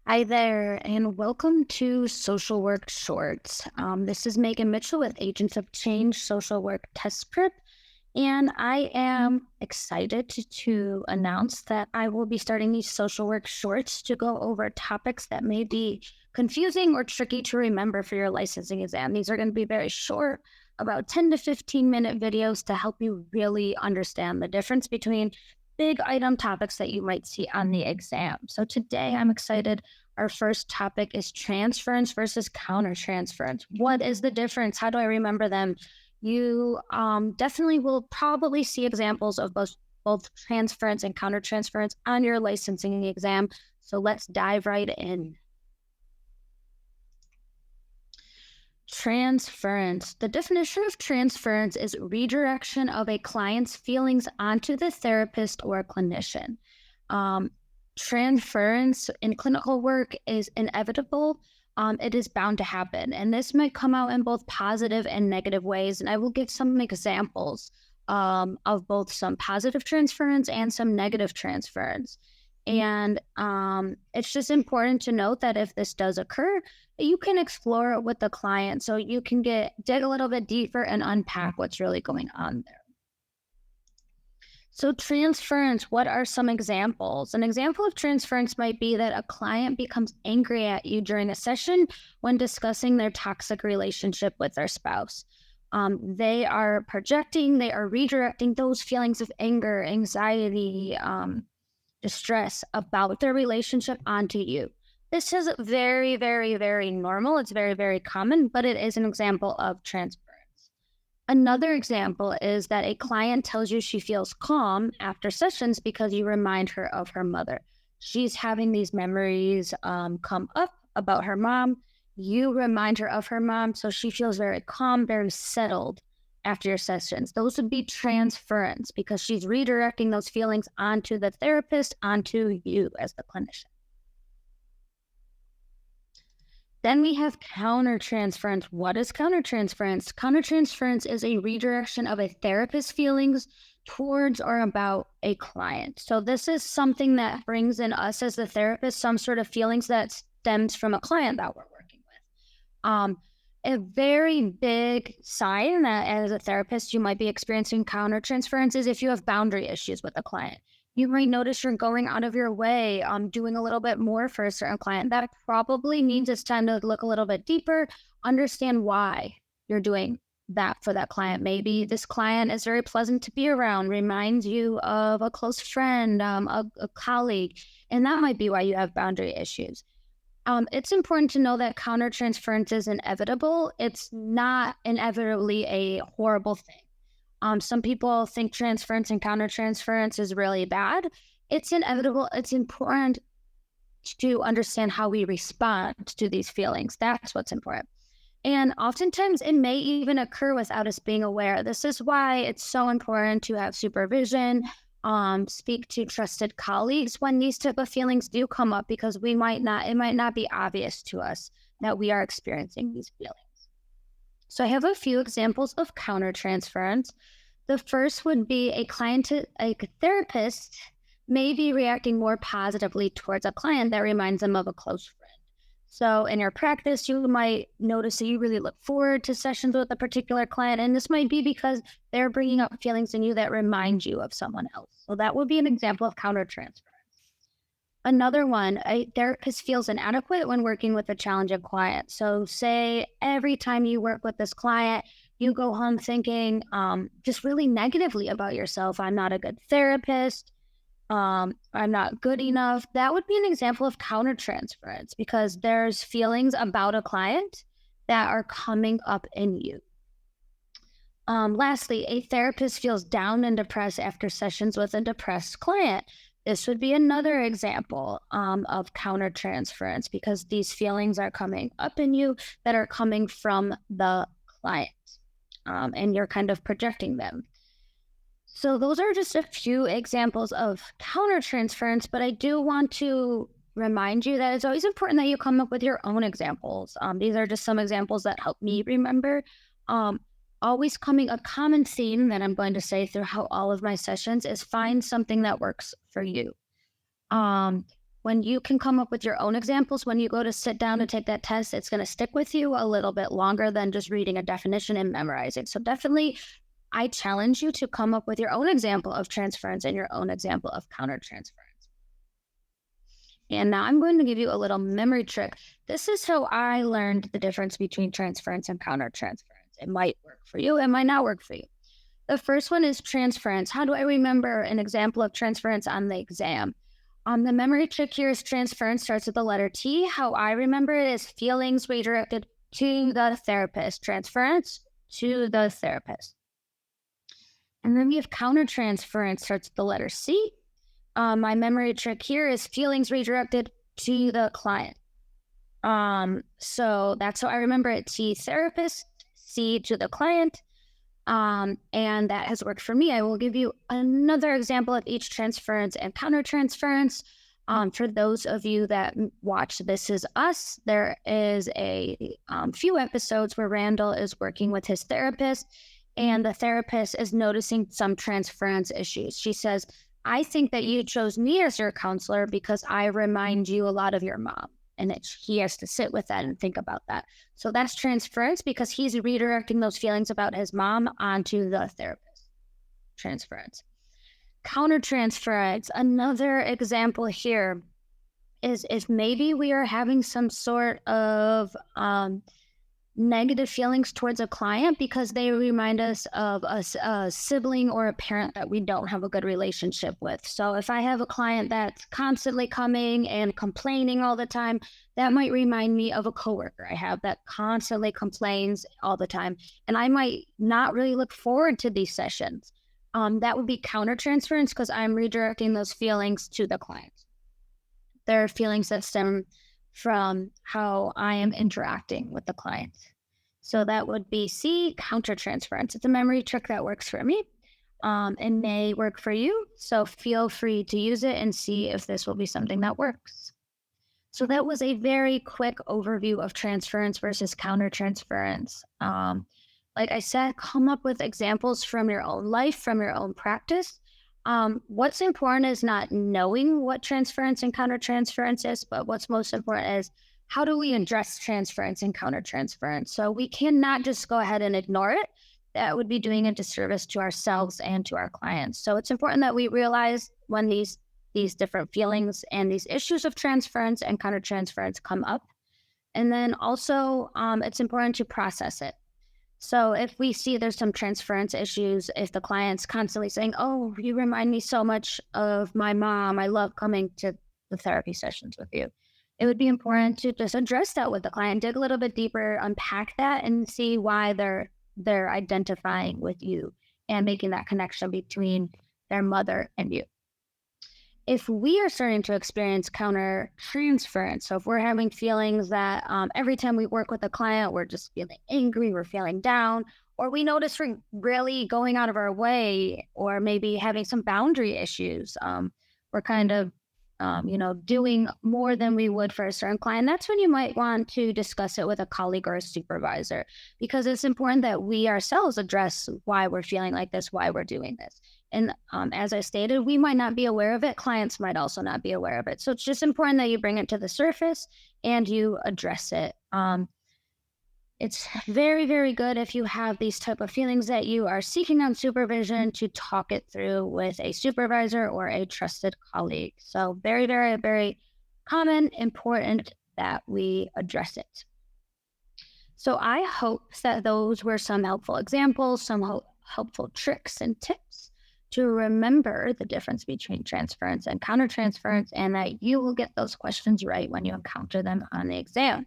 Hi there, and welcome to Social Work Shorts. This is Megan Mitchell with Agents of Change Social Work Test Prep, and I am excited to announce that I will be starting these social work shorts to go over topics that may be confusing or tricky to remember for your licensing exam. These are going to be very short, about 10 to 15-minute videos to help you really understand the difference between big item topics that you might see on the exam. So today I'm excited. Our first topic is transference versus countertransference. What is the difference? How do I remember them? You definitely will probably see examples of both transference and countertransference on your licensing exam. So let's dive right in. Transference. The definition of transference is redirection of a client's feelings onto the therapist or clinician. Um, Transference in clinical work is inevitable. It is bound to happen. And this might come out in both positive and negative ways. And I will give some examples of both some positive transference and some negative transference. And it's just important to note that if this does occur, you can explore it with the client so you can dig a little bit deeper and unpack what's really going on there. So transference, what are some examples? An example of transference might be that a client becomes angry at you during a session when discussing their toxic relationship with their spouse. They are redirecting those feelings of anger, anxiety, distress about their relationship onto you. This is very, very, very normal. It's very, very common, but it is an example of transference. Another example is that a client tells you she feels calm after sessions because you remind her of her mother. She's having these memories come up about her mom. You remind her of her mom, so she feels very calm, very settled after your sessions. Those would be transference because she's redirecting those feelings onto the therapist, onto you as the clinician. Then we have countertransference. What is countertransference? Countertransference is a redirection of a therapist's feelings towards or about a client. So this is something that brings in us as the therapist some sort of feelings that stems from a client that we're working with. A very big sign that as a therapist you might be experiencing countertransference is if you have boundary issues with a client. You might notice you're going out of your way, doing a little bit more for a certain client. That probably means it's time to look a little bit deeper, understand why you're doing that for that client. Maybe this client is very pleasant to be around, reminds you of a close friend, a colleague, and that might be why you have boundary issues. It's important to know that countertransference is inevitable. It's not inevitably a horrible thing. Some people think transference and countertransference is really bad. It's inevitable. It's important to understand how we respond to these feelings. That's what's important. And oftentimes it may even occur without us being aware. This is why it's so important to have supervision, speak to trusted colleagues when these type of feelings do come up, because it might not be obvious to us that we are experiencing these feelings. So I have a few examples of countertransference. The first would be a therapist may be reacting more positively towards a client that reminds them of a close friend. So in your practice, you might notice that you really look forward to sessions with a particular client, and this might be because they're bringing up feelings in you that remind you of someone else. So that would be an example of countertransference. Another one, a therapist feels inadequate when working with a challenging client. So say every time you work with this client, you go home thinking just really negatively about yourself. I'm not a good therapist. I'm not good enough. That would be an example of countertransference because there's feelings about a client that are coming up in you. Lastly, a therapist feels down and depressed after sessions with a depressed client. This would be another example of countertransference because these feelings are coming up in you that are coming from the client, and you're kind of projecting them. So those are just a few examples of countertransference, but I do want to remind you that it's always important that you come up with your own examples. These are just some examples that help me remember. A common theme that I'm going to say throughout all of my sessions is find something that works for you. when you can come up with your own examples, when you go to sit down and take that test, it's going to stick with you a little bit longer than just reading a definition and memorizing. So definitely, I challenge you to come up with your own example of transference and your own example of countertransference. And now I'm going to give you a little memory trick. This is how I learned the difference between transference and countertransference. It might work for you, it might not work for you. The first one is transference. How do I remember an example of transference on the exam? The memory trick here is transference starts with the letter T. How I remember it is feelings redirected to the therapist. Transference to the therapist. And then we have countertransference starts with the letter C. My memory trick here is feelings redirected to the client. So that's how I remember it. T, therapist, C, to the client. And that has worked for me. I will give you another example of each transference and countertransference. For those of you that watch This Is Us, there is a few episodes where Randall is working with his therapist, and the therapist is noticing some transference issues. She says, I think that you chose me as your counselor because I remind you a lot of your mom. And he has to sit with that and think about that. So that's transference because he's redirecting those feelings about his mom onto the therapist. Transference. Countertransference. Another example here is if maybe we are having some sort of negative feelings towards a client because they remind us of a sibling or a parent that we don't have a good relationship with. So if I have a client that's constantly coming and complaining all the time, that might remind me of a coworker I have that constantly complains all the time. And I might not really look forward to these sessions. That would be countertransference because I'm redirecting those feelings to the client. There are feelings that stem from how I am interacting with the client. So that would be C, countertransference. It's a memory trick that works for me. It may work for you. So feel free to use it and see if this will be something that works. So that was a very quick overview of transference versus countertransference. Like I said, come up with examples from your own life, from your own practice. What's important is not knowing what transference and countertransference is, but what's most important is how do we address transference and countertransference? So we cannot just go ahead and ignore it. That would be doing a disservice to ourselves and to our clients. So it's important that we realize when these different feelings and these issues of transference and countertransference come up. And then also it's important to process it. So if we see there's some transference issues, if the client's constantly saying, oh, you remind me so much of my mom, I love coming to the therapy sessions with you, it would be important to just address that with the client, dig a little bit deeper, unpack that, and see why they're identifying with you and making that connection between their mother and you. If we are starting to experience countertransference, so if we're having feelings that every time we work with a client, we're just feeling angry, we're feeling down, or we notice we're really going out of our way, or maybe having some boundary issues, we're kind of, doing more than we would for a certain client, that's when you might want to discuss it with a colleague or a supervisor, because it's important that we ourselves address why we're feeling like this, why we're doing this. And as I stated, we might not be aware of it. Clients might also not be aware of it. So it's just important that you bring it to the surface and you address it. It's very, very good if you have these type of feelings that you are seeking out supervision to talk it through with a supervisor or a trusted colleague. So very, very, very common, important that we address it. So I hope that those were some helpful examples, some helpful tricks and tips to remember the difference between transference and countertransference, and that you will get those questions right when you encounter them on the exam.